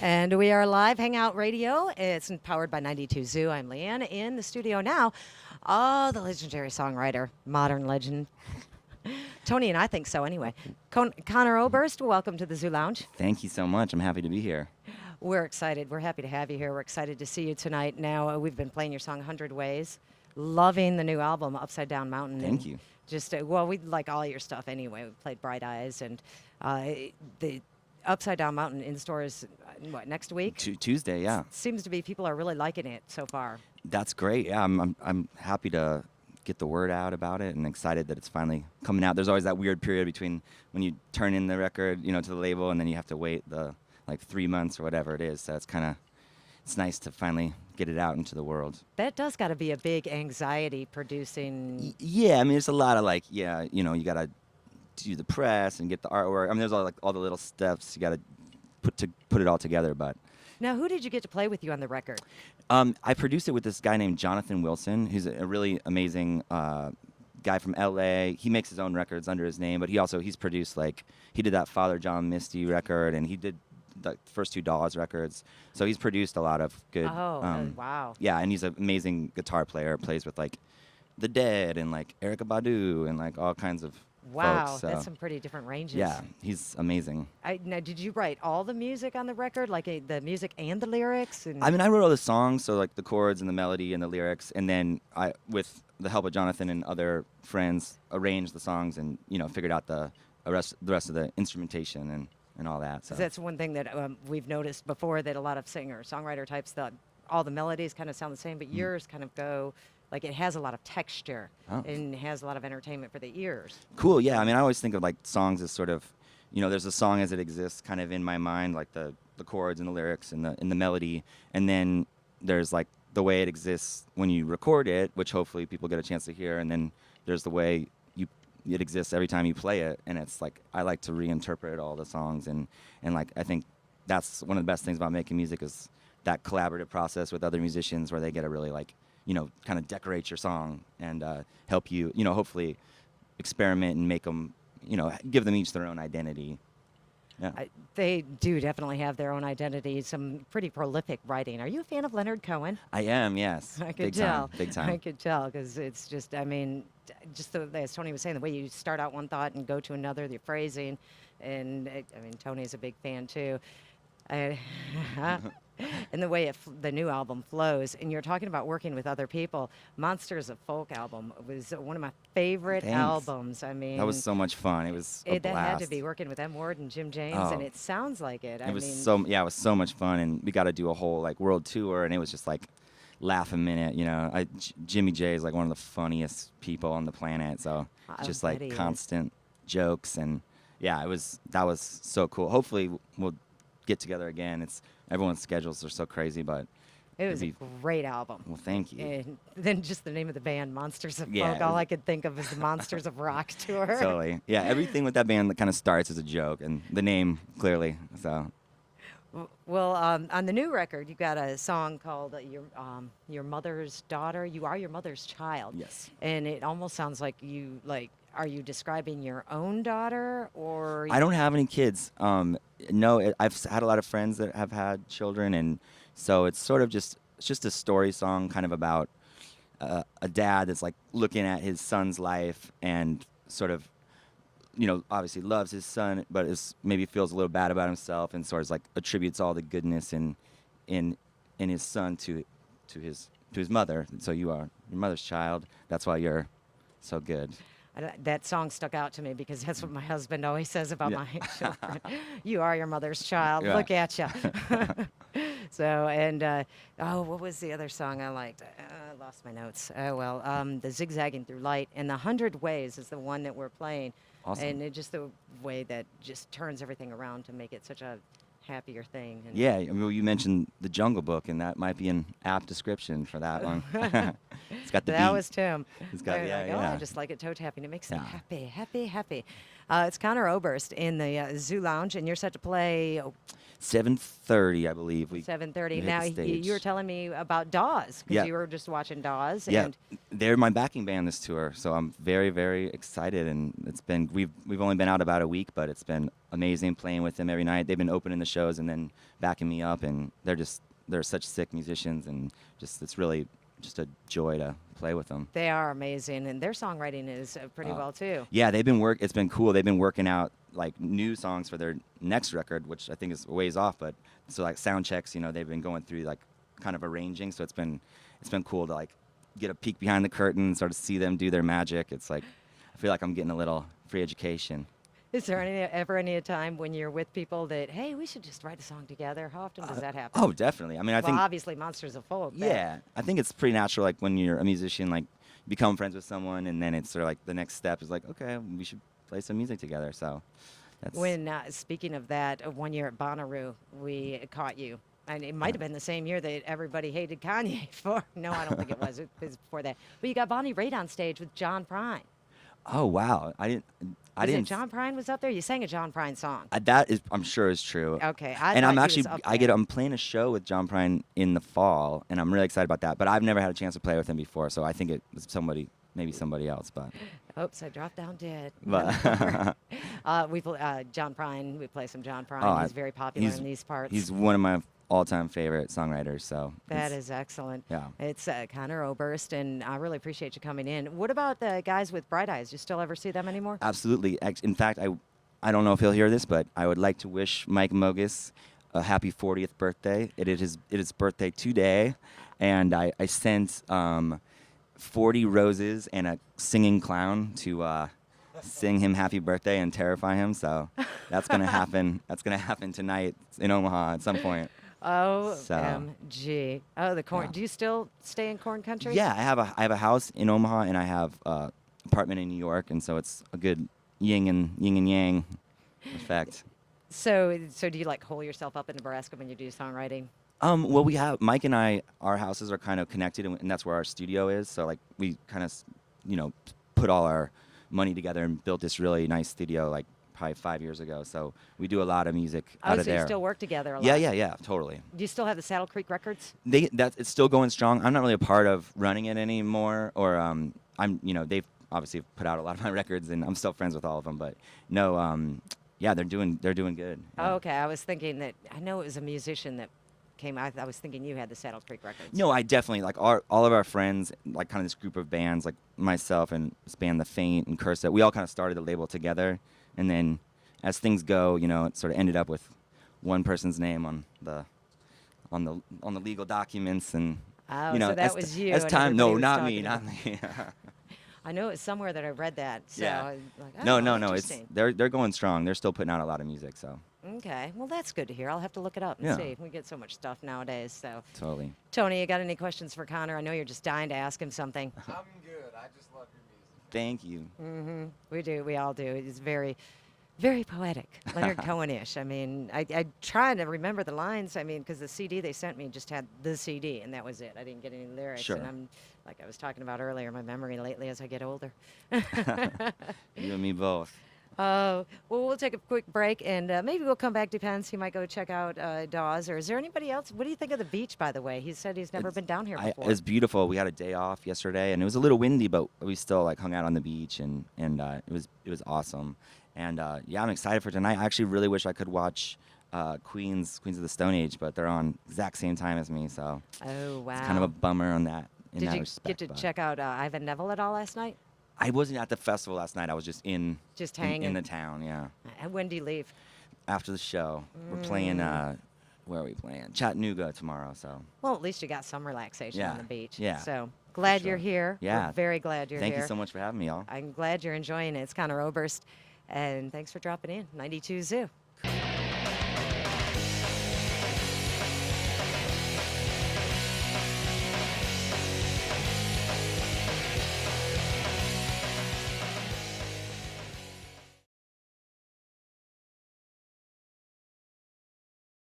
And we are live Hangout Radio. It's powered by 92 Zoo. I'm Leanne. In the studio now, the legendary songwriter, modern legend. Tony and I think so anyway. Conor Oberst, welcome to the Zoo Lounge. Thank you so much. I'm happy to be here. We're excited. We're happy to have you here. We're excited to see you tonight. Now, we've been playing your song 100 Ways. Loving the new album, Upside Down Mountain. Thank you. Just, well, we like all your stuff anyway. We played Bright Eyes, and the Upside Down Mountain in stores, what, next week? Tuesday, yeah. Seems to be people are really liking it so far. That's great. Yeah, I'm happy to get the word out about it and excited that it's finally coming out. There's always that weird period between when you turn in the record, to the label, and then you have to wait the 3 months or whatever it is. So it's nice to finally get it out into the world. That does got to be a big anxiety producing. Yeah, I mean, there's a lot of you got to do the press and get the artwork. I mean, there's all the little steps you got to put it all together. But now, who did you get to play with you on the record? I produced it with this guy named Jonathan Wilson, who's a really amazing guy from LA. He makes his own records under his name, but he's produced he did that Father John Misty record, and he did the first two Dawes records. So he's produced a lot of good. Wow. Yeah, and he's an amazing guitar player. Plays with The Dead and Erykah Badu and all kinds of. Wow, folks, that's some pretty different ranges. Yeah, he's amazing. Now, did you write all the music on the record, the music and the lyrics? I mean, I wrote all the songs, so the chords and the melody and the lyrics, and then I, with the help of Jonathan and other friends, arranged the songs and figured out the rest of the instrumentation and all that. So that's one thing that we've noticed before, that a lot of singer-songwriter types, all the melodies kind of sound the same, but yours kind of go. It has a lot of texture and has a lot of entertainment for the ears. Cool, yeah. I mean, I always think of songs as sort of, there's a song as it exists kind of in my mind, the chords and the lyrics and the melody, and then there's the way it exists when you record it, which hopefully people get a chance to hear, and then there's the way it exists every time you play it, and it's I like to reinterpret all the songs, and I think that's one of the best things about making music is that collaborative process with other musicians where they get to really kind of decorate your song and help you, hopefully experiment and make them, give them each their own identity. Yeah. They do definitely have their own identity. Some pretty prolific writing. Are you a fan of Leonard Cohen? I am, yes. I could tell. Big time. I could tell, because it's just, as Tony was saying, the way you start out one thought and go to another, the phrasing, and Tony's a big fan too. And the way the new album flows, and you're talking about working with other people. Monsters of Folk album was one of my favorite albums. I mean, that was so much fun. It was a blast. That had to be working with M. Ward and Jim James, and it sounds like it. It was so much fun, and we got to do a whole world tour, and it was just laugh a minute. Jimmy J is one of the funniest people on the planet, so just constant jokes, and that was so cool. Hopefully we'll get together again. Everyone's schedules are so crazy, but it was a great album. Well, thank you. And then just the name of the band, Monsters of Folk, all I could think of is the Monsters of Rock tour. Totally. Yeah, everything with that band that kind of starts as a joke, and the name clearly. So. Well, on the new record, you got a song called "Your Mother's Daughter." You are your mother's child. Yes. And it almost sounds like you Are you describing your own daughter, or? I don't have any kids. No, I've had a lot of friends that have had children, and so it's sort of just a story song, kind of about a dad that's looking at his son's life and sort of, obviously loves his son, but maybe feels a little bad about himself, and sort of attributes all the goodness in his son to his mother. And so you are your mother's child. That's why you're so good. That song stuck out to me because that's what my husband always says about my children. You are your mother's child. Yeah. Look at you. So, and what was the other song I liked? I lost my notes. Oh, well, the Zigzagging Through Light and the 100 Ways is the one that we're playing. Awesome. And just the way that just turns everything around to make it such a happier thing. And yeah, you mentioned the Jungle Book, and that might be an apt description for that one. It's got the beat. That was Tim. It's got, I just like it toe tapping. It makes them happy. It's Conor Oberst in the Zoo Lounge, and you're set to play 7:30, I believe. We 7:30. hit Now the stage. you were telling me about Dawes because Yeah. you were just watching Dawes. Yeah, And they're my backing band this tour, so I'm very, very excited. And we've only been out about a week, but it's been amazing playing with them every night. They've been opening the shows and then backing me up, and they're such sick musicians, and it's really just a joy to play with them. they are amazing, and their songwriting is pretty well too. Yeah, it's been cool. They've been working out like new songs for their next record, which I think is a ways off, but so like sound checks, they've been going through like kind of arranging, so it's been cool to like get a peek behind the curtain and sort of see them do their magic. It's like I feel like I'm getting a little free education. Is there ever any time when you're with people that, hey, we should just write a song together? How often does that happen? Oh, definitely. I mean, I well, think obviously Monsters of Folk. but- yeah, I think it's pretty natural. Like when you're a musician, like you become friends with someone, and then it's sort of like the next step is like, okay, we should play some music together. So that's When speaking of that, 1 year at Bonnaroo, we caught you, and it might have been the same year that everybody hated Kanye for. No, I don't think it was. It was before that. But you got Bonnie Raitt on stage with John Prine. oh wow, I didn't. John Prine was up there? You sang a John Prine song. That is, I'm sure, is true. Okay, And I'm actually, I I'm playing a show with John Prine in the fall, and I'm really excited about that. But I've never had a chance to play with him before, so I think it was maybe somebody else. But Oops, I dropped down dead. but John Prine. We play some John Prine. Oh, he's very popular in these parts. he's one of my all-time favorite songwriters. So That is excellent. yeah. It's Conor Oberst, and I really appreciate you coming in. What about the guys with Bright Eyes? You still ever see them anymore? Absolutely. In fact, I don't know if he'll hear this, but I would like to wish Mike Mogus a happy 40th birthday. It is his birthday today, and I sent 40 roses and a singing clown to sing him happy birthday and terrify him. So that's gonna happen. That's gonna happen tonight in Omaha at some point. OMG. Oh, the corn. Yeah. Do you still stay in corn country? Yeah, I have a house in Omaha, and I have apartment in New York, and so it's a good yin and yang effect. So do you like hole yourself up in Nebraska when you do songwriting? Well, we have Mike and I. Our houses are kind of connected, and that's where our studio is. So like we kind of, put all our money together and built this really nice studio like probably 5 years ago. So we do a lot of music out of so there. you still work together a lot? Yeah, totally. Do you still have the Saddle Creek Records? It's still going strong. I'm not really a part of running it anymore, or they've obviously put out a lot of my records, and I'm still friends with all of them. But no, yeah, they're doing good. Yeah. Oh, okay. I was thinking that I know it was a musician that came. I was thinking you had the Saddle Creek Records. No, I definitely like all of our friends, like kind of this group of bands, like myself and this band The Faint and Curse It. We all kind of started the label together, and then as things go, it sort of ended up with one person's name on the legal documents, and Oh, so that was you. As and time, no, everybody was not talking me, about- not me. I know it's somewhere that I read that. So Yeah. I was like, oh, No, it's interesting. they're going strong. They're still putting out a lot of music, so Okay. Well, that's good to hear. I'll have to look it up and Yeah. see. We get so much stuff nowadays. So, totally. Tony, you got any questions for Conor? I know you're just dying to ask him something. I'm good. I just love your music. Thank you. Mm-hmm. We do. We all do. It's very, very poetic. Leonard Cohen-ish. I mean, I try to remember the lines. I mean, because the CD they sent me just had the CD, and that was it. I didn't get any lyrics. Sure. And I'm, like I was talking about earlier, my memory lately as I get older. You and me both. Well, we'll take a quick break, and maybe we'll come back. Depends. He might go check out Dawes. Or is there anybody else? What do you think of the beach, by the way? He said he's never been down here It before. was beautiful. We had a day off yesterday, and it was a little windy, but we still like hung out on the beach, and it was awesome. And yeah, I'm excited for tonight. I actually really wish I could watch Queens of the Stone Age, but they're on exact same time as me, so Oh, wow. it's kind of a bummer on that. Did you respect, get to but check out Ivan Neville at all last night? I wasn't at the festival last night. I was just Just in hanging? the town. Yeah. And when do you leave? After the show, we're playing. Where are we playing? Chattanooga tomorrow. So Well, at least you got some relaxation on Yeah, the beach. yeah, So glad sure. you're here. Yeah. We're very glad you're thank here. you so much for having me, y'all. I'm glad you're enjoying it. It's Conor Oberst, and thanks for dropping in. 92 Zoo.